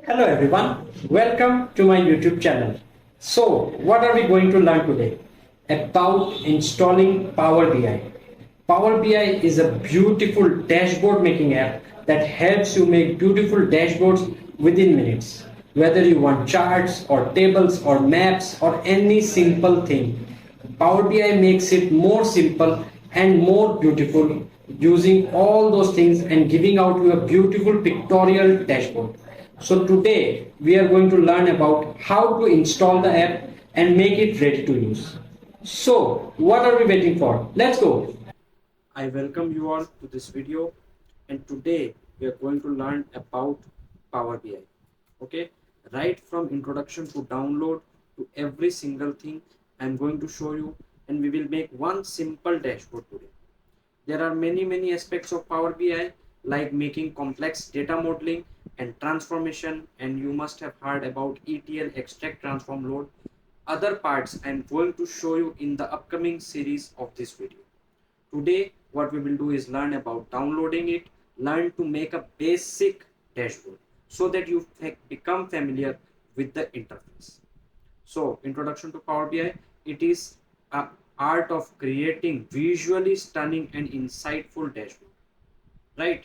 Hello everyone, welcome to my YouTube channel. So, what are we going to learn today? About installing Power BI. Power BI is a beautiful dashboard making app that helps you make beautiful dashboards within minutes. Whether you want charts or tables or maps or any simple thing, Power BI makes it more simple and more beautiful using all those things and giving out you a beautiful pictorial dashboard. So today we are going to learn about how to install the app and make it ready to use. So what are we waiting for? Let's go. I welcome you all to this video, and today we are going to learn about Power BI. Okay, right from introduction to download to every single thing I'm going to show you, and we will make one simple dashboard today. There are many aspects of Power BI like making complex data modeling and transformation, and you must have heard about ETL, extract, transform, load. Other parts I'm going to show you in the upcoming series of this video. Today what we will do is learn about downloading it, learn to make a basic dashboard so that you become familiar with the interface. So, introduction to Power BI, it is a art of creating visually stunning and insightful dashboard, right?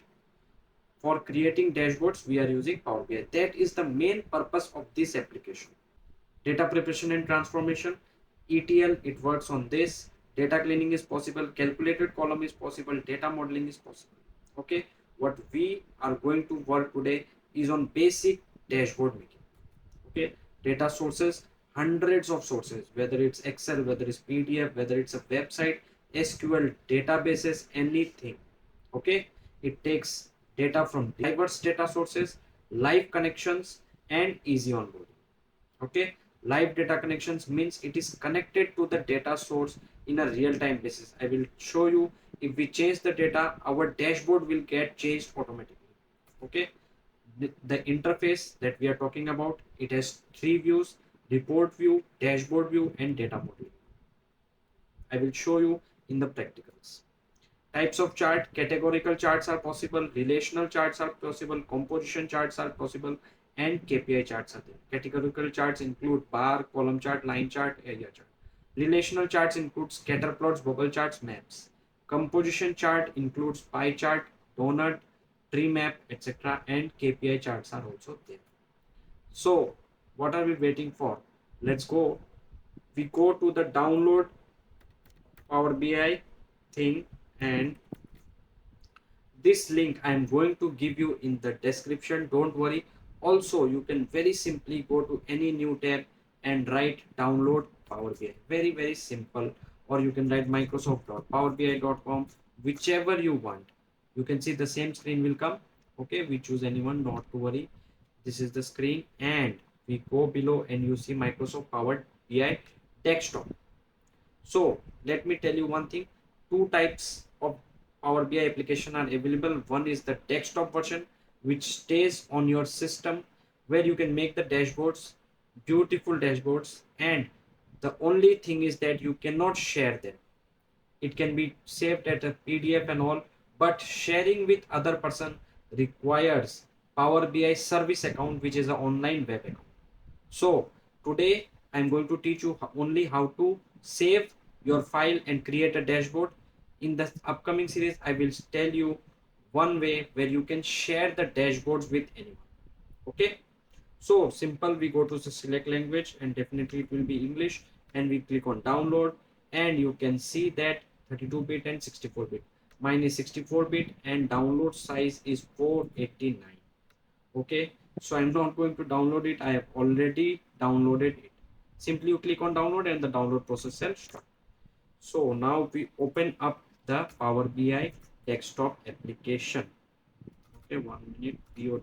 For creating dashboards, we are using Power BI. That is the main purpose of this application. Data preparation and transformation, ETL, it works on this. Data cleaning is possible, calculated column is possible, data modeling is possible. Okay, what we are going to work today is on basic dashboard making. Okay, data sources, hundreds of sources, whether it's Excel, whether it's PDF, whether it's a website, SQL databases, anything. Okay, it takes data from diverse data sources, live connections, and easy onboarding. Okay, live data connections means it is connected to the data source in a real-time basis. I will show you, if we change the data, our dashboard will get changed automatically. Okay, the interface that we are talking about, it has three views: report view, dashboard view, and data modeling. I will show you in the practicals. Types of chart, categorical charts are possible, relational charts are possible, composition charts are possible, and KPI charts are there. Categorical charts include bar, column chart, line chart, area chart. Relational charts include scatter plots, bubble charts, maps. Composition chart includes pie chart, donut, tree map, etc. And KPI charts are also there. So what are we waiting for? Let's go. We go to the download Power BI thing, and this link I am going to give you in the description. Don't worry. Also, you can very simply go to any new tab and write download Power BI. Very simple. Or you can write microsoft.powerbi.com, whichever you want. You can see the same screen will come. Okay, we choose anyone, not to worry. This is the screen, and we go below and you see Microsoft Power BI desktop. So let me tell you one thing. Two types of Power BI application are available. One is the desktop version, which stays on your system, where you can make the dashboards, beautiful dashboards, and the only thing is that you cannot share them. It can be saved at a PDF and all, but sharing with other person requires Power BI service account, which is an online web account. So today I'm going to teach you only how to save your file and create a dashboard. In the upcoming series, I will tell you one way where you can share the dashboards with anyone. Okay. So simple, we go to the select language, and definitely it will be English, and we click on download, and you can see that 32-bit and 64-bit. Mine is 64-bit and download size is 489. Okay, so I'm not going to download it. I have already downloaded it. Simply you click on download and the download process shall start. So now we open up the Power BI desktop application. Okay, 1 minute. POWER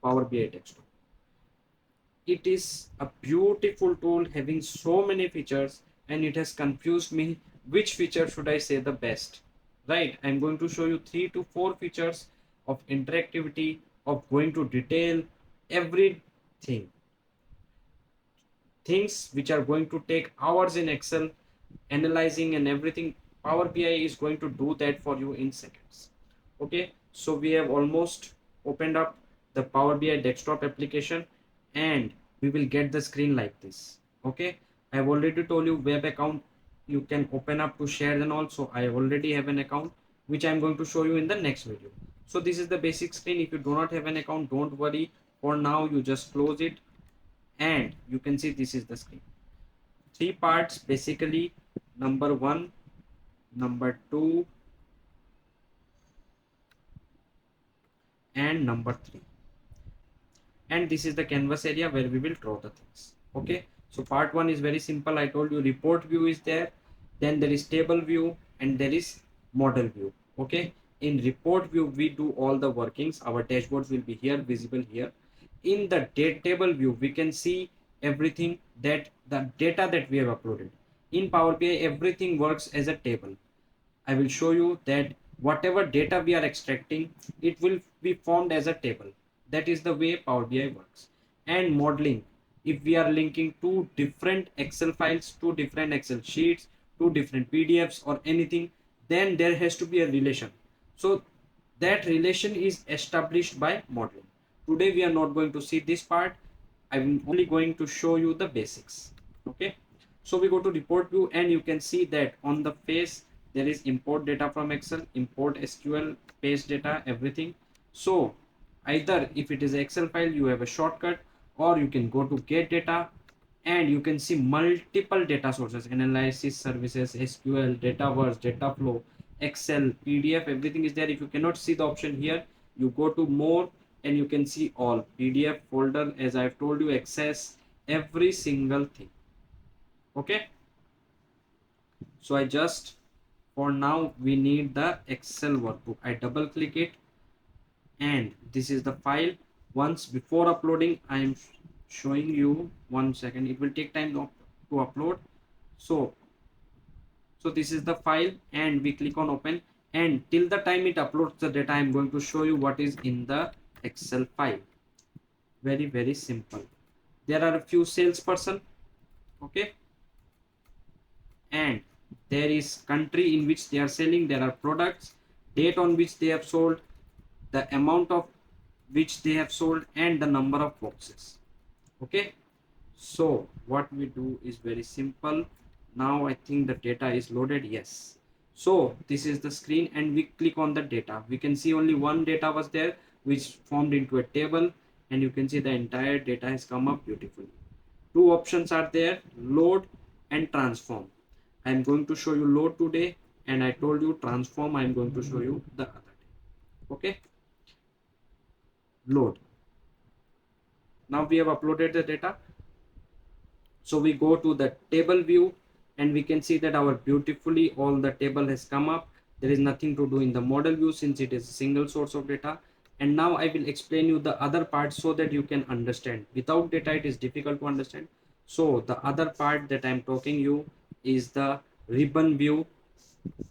Power BI desktop. It is a beautiful tool having so many features, and it has confused me which feature should I say the best. Right, I'm going to show you 3 to 4 features of interactivity, of going to detail everything, things which are going to take hours in Excel, analyzing and everything. Power BI is going to do that for you in seconds. Okay, so we have almost opened up the Power BI desktop application, and we will get the screen like this. Okay, I have already told you web account you can open up to share, and also I already have an account which I am going to show you in the next video. So this is the basic screen. If you do not have an account, don't worry. For now, you just close it and you can see this is the screen. Three parts basically: number one, number two, and number three. And this is the canvas area where we will draw the things. Okay, so part one is very simple. I told you report view is there, then there is table view, and there is model view. Okay, in report view we do all the workings. Our dashboards will be here, visible here. In the table view we can see everything, that the data that we have uploaded. In Power BI everything works as a table. I will show you that whatever data we are extracting, it will be formed as a table. That is the way Power BI works. And modeling, if we are linking two different Excel files, two different Excel sheets, two different PDFs or anything, then there has to be a relation. So that relation is established by modeling. Today we are not going to see this part. I'm only going to show you the basics. Okay. So we go to report view and you can see that on the face there is import data from Excel, import SQL, paste data, everything. So either if it is Excel file, you have a shortcut, or you can go to get data and you can see multiple data sources: analysis services, SQL, Dataverse, data flow, Excel, PDF, everything is there. If you cannot see the option here, you go to more and you can see all PDF folder, as I've told you, access every single thing. Okay, so I just, for now we need the Excel workbook. I double click it and this is the file. Once before uploading I am showing you, 1 second, it will take time to upload. So this is the file and we click on open, and till the time it uploads the data I am going to show you what is in the Excel file. Very simple. There are a few salesperson. Okay, and there is country in which they are selling, there are products, date on which they have sold, the amount of which they have sold, and the number of boxes. Okay, so what we do is very simple. Now I think the data is loaded. Yes, so this is the screen and we click on the data. We can see only one data was there which formed into a table, and you can see the entire data has come up beautifully. Two options are there: load and transform. I am going to show you load today, and I told you transform I am going to show you the other day. Okay, load. Now we have uploaded the data. So we go to the table view and we can see that our beautifully all the table has come up. There is nothing to do in the model view since it is a single source of data. And now I will explain you the other part so that you can understand. Without data it is difficult to understand. So the other part that I am talking you is the ribbon view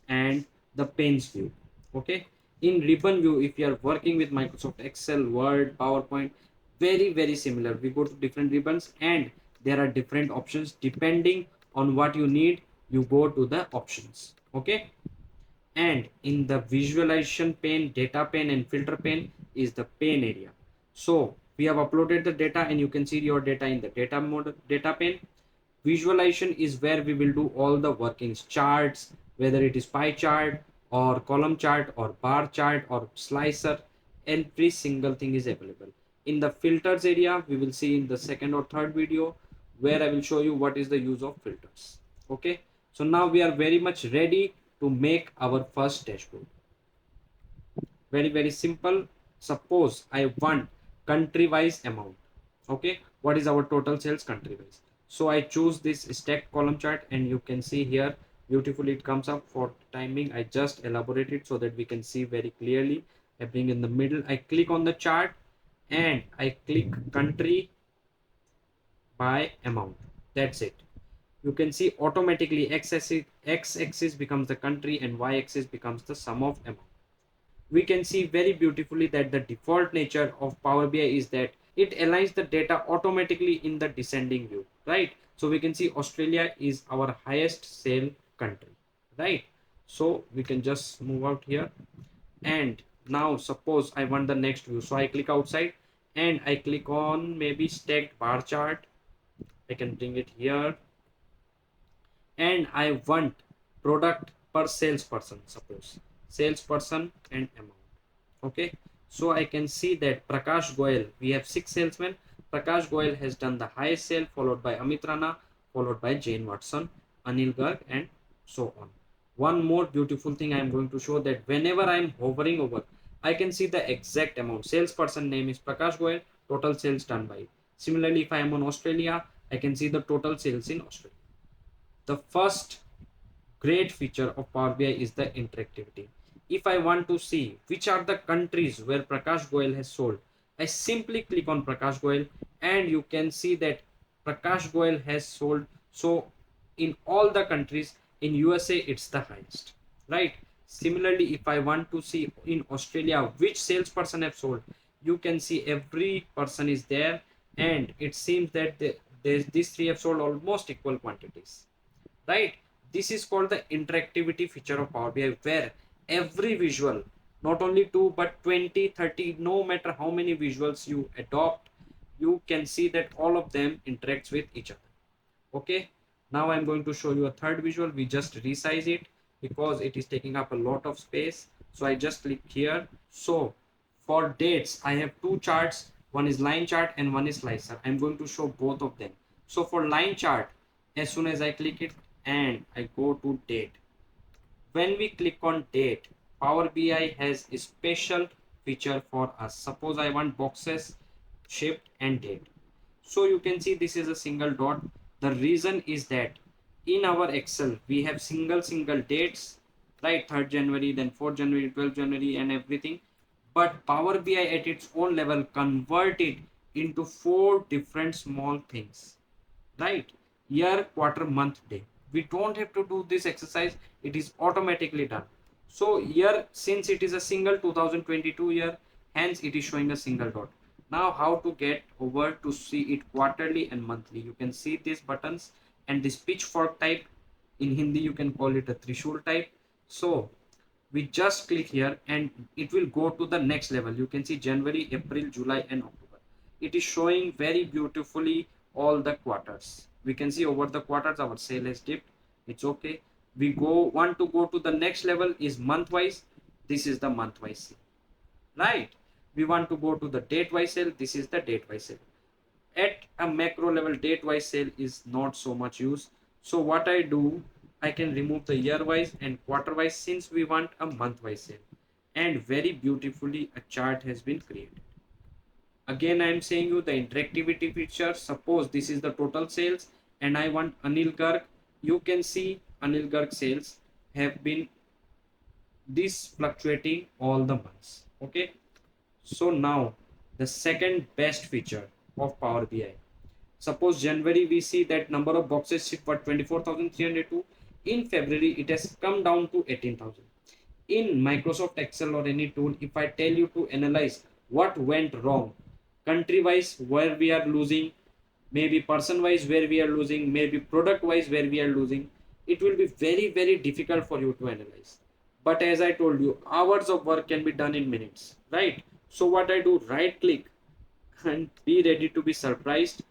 and the panes view. Okay, in ribbon view, if you are working with Microsoft Excel, Word, PowerPoint, very similar. We go to different ribbons and there are different options depending on what you need. You go to the options. Okay, and in the visualization pane, data pane, and filter pane is the pane area. So we have uploaded the data and you can see your data in the data mode, data pane. Visualization is where we will do all the workings, charts, whether it is pie chart or column chart or bar chart or slicer. Every single thing is available. In the filters area, we will see in the second or third video where I will show you what is the use of filters. Okay, so now we are very much ready to make our first dashboard. Very simple. Suppose I want country wise amount. Okay, what is our total sales country wise? So I choose this stacked column chart and you can see here beautifully it comes up. For timing I just elaborate it so that we can see very clearly. I bring in the middle, I click on the chart and I click country by amount. That's it. You can see automatically x-axis becomes the country and y-axis becomes the sum of amount. We can see very beautifully that the default nature of Power BI is that it aligns the data automatically in the descending view, right? So we can see Australia is our highest sale country, right? So we can just move out here. And now suppose I want the next view. So I click outside and I click on maybe stacked bar chart. I can bring it here, and I want product per salesperson, suppose salesperson and amount. Okay, so I can see that Prakash Goyal, we have 6 salesmen. Prakash Goyal has done the highest sale, followed by Amit Rana, followed by Jane Watson, Anil Garg, and so on. One more beautiful thing I am going to show, that whenever I am hovering over, I can see the exact amount. Salesperson name is Prakash Goyal, total sales done by. Similarly, if I am on Australia, I can see the total sales in Australia. The first great feature of Power BI is the interactivity. If I want to see which are the countries where Prakash Goyal has sold, I simply click on Prakash Goyal, and you can see that Prakash Goyal has sold. So in all the countries, in USA it's the highest, right? Similarly, if I want to see in Australia which salesperson have sold, you can see every person is there, and it seems that these three have sold almost equal quantities, right? This is called the interactivity feature of Power BI, where every visual, not only 2 but 20, 30, no matter how many visuals you adopt, you can see that all of them interacts with each other. Okay, now I'm going to show you a third visual. We just resize it because it is taking up a lot of space, so I just click here. So for dates, I have two charts, one is line chart and one is slicer. I'm going to show both of them. So for line chart, as soon as I click it and I go to date, when we click on date, Power BI has a special feature for us. Suppose I want boxes, shift and date. So you can see this is a single dot. The reason is that in our Excel we have single dates, right? 3rd January, then 4th January, 12th January, and everything. But Power BI at its own level convert it into 4 different small things, right? Year, quarter, month, day. We don't have to do this exercise, it is automatically done. So year, since it is a single 2022 year, hence it is showing a single dot. Now how to get over to see it quarterly and monthly? You can see these buttons and this pitchfork type. In Hindi you can call it a trishul type. So we just click here and it will go to the next level. You can see January, April, July and October. It is showing very beautifully all the quarters. We can see over the quarters our sale has dipped. It's okay. We want to go to the next level is month wise. This is the month wise sale, right? We want to go to the date wise sale. This is the date wise sale. At a macro level, date wise sale is not so much use. So what I do, I can remove the year wise and quarter wise, since we want a month wise sale, and very beautifully a chart has been created. Again I am saying you the interactivity feature. Suppose this is the total sales and I want Anil Garg. You can see Anil Garg sales have been this fluctuating all the months. Okay, so now the second best feature of Power BI. Suppose January we see that number of boxes shipped were 24,302. In February it has come down to 18,000. In Microsoft Excel or any tool, if I tell you to analyze what went wrong, country wise where we are losing, maybe person wise where we are losing, maybe product wise where we are losing, it will be very difficult for you to analyze. But as I told you, hours of work can be done in minutes, right? So what I do, right click and be ready to be surprised.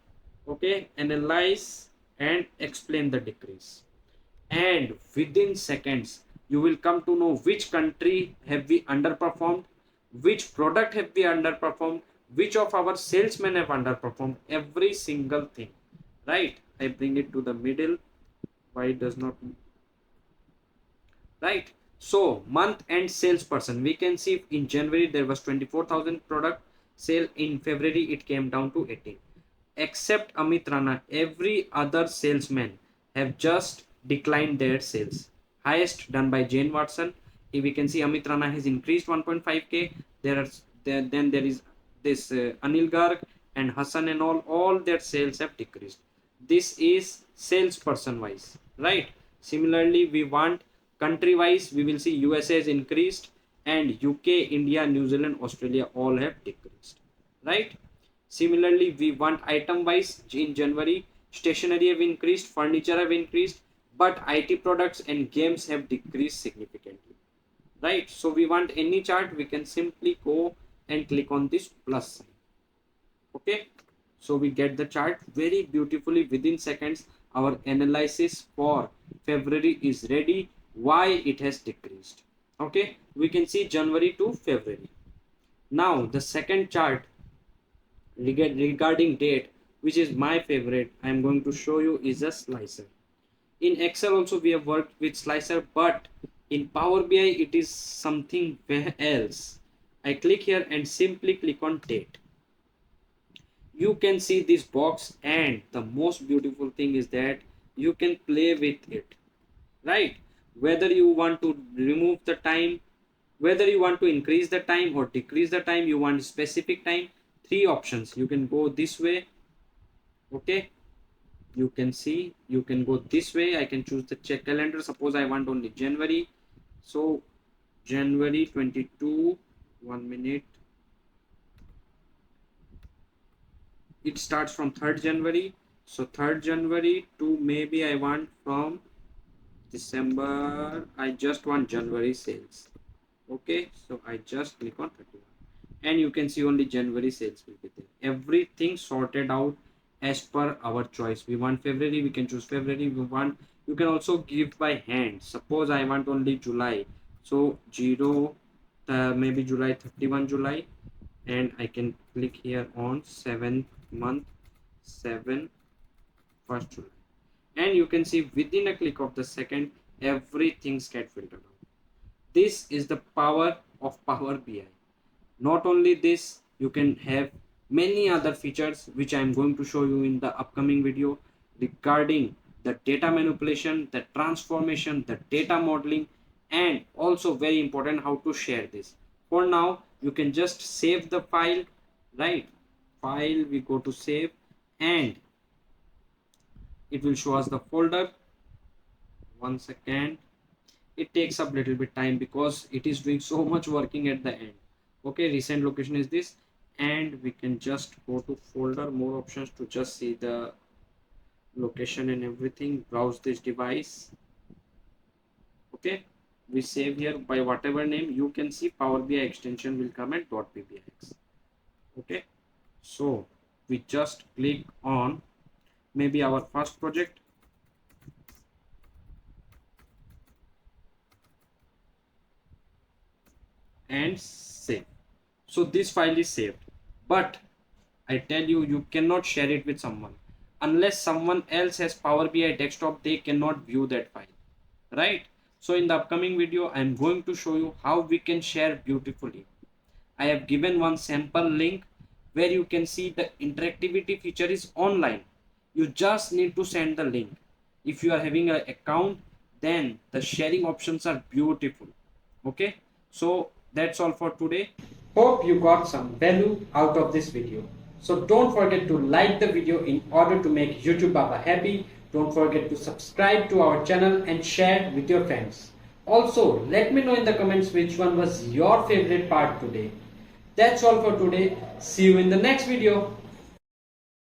Okay, analyze and explain the decrease, and within seconds you will come to know which country have we underperformed, which product have we underperformed, which of our salesmen have underperformed, every single thing, right? I bring it to the middle. Why it does not, right? So month end salesperson, we can see in January there was 24,000 product sale. In February it came down to 18. Except Amit Rana, every other salesman have just declined their sales. Highest done by Jane Watson. If we can see Amit Rana has increased 1.5k. Then there is this Anil Garg and Hassan and all their sales have decreased. This is salesperson wise, right? Similarly, we want country wise, we will see USA has increased and UK, India, New Zealand, Australia all have decreased, right? Similarly, we want item wise. In January, stationery have increased, furniture have increased, but IT products and games have decreased significantly, right? So we want any chart, we can simply go and click on this plus sign. Okay, so we get the chart very beautifully within seconds. Our analysis for February is ready. Why it has decreased? Okay, we can see January to February. Now the second chart regarding date, which is my favorite, I am going to show you, is a slicer. In Excel also we have worked with slicer, but in Power BI it is something else. I click here and simply click on date. You can see this box, and the most beautiful thing is that you can play with it, right? Whether you want to remove the time, whether you want to increase the time or decrease the time, you want specific time, three options. You can go this way. Okay, you can see, you can go this way. I can choose the check calendar. Suppose I want only January, so January 22, 1 minute, it starts from 3rd January. So 3rd January to, maybe I want from December, I just want January sales. Okay, so I just click on 31 and you can see only January sales will be there. Everything sorted out as per our choice. We want February, we can choose February. We want, you can also give by hand. Suppose I want only July, so 0, maybe July 31 July, and I can click here on 7th month, 7 1st July, and you can see within a click of the second everything's get filtered out. This is the power of Power BI. Not only this, you can have many other features which I am going to show you in the upcoming video regarding the data manipulation, the transformation, the data modeling, and also very important, how to share this. For now, you can just save the file, right? File, we go to save, and it will show us the folder. 1 second, it takes up little bit time because it is doing so much working at the end. Okay, recent location is this, and we can just go to folder, more options to just see the location and everything. Browse this device. Okay, we save here by whatever name. You can see Power BI extension will come at .ppx. Okay, so we just click on maybe our first project and save. So this file is saved, but I tell you, you cannot share it with someone unless someone else has Power BI desktop. They cannot view that file, right? So in the upcoming video, I am going to show you how we can share beautifully. I have given one sample link where you can see the interactivity feature is online. You just need to send the link. If you are having an account, then the sharing options are beautiful. Okay, so that's all for today. Hope you got some value out of this video. So don't forget to like the video in order to make YouTube Baba happy. Don't forget to subscribe to our channel and share with your friends. Also, let me know in the comments which one was your favorite part today. That's all for today. See you in the next video.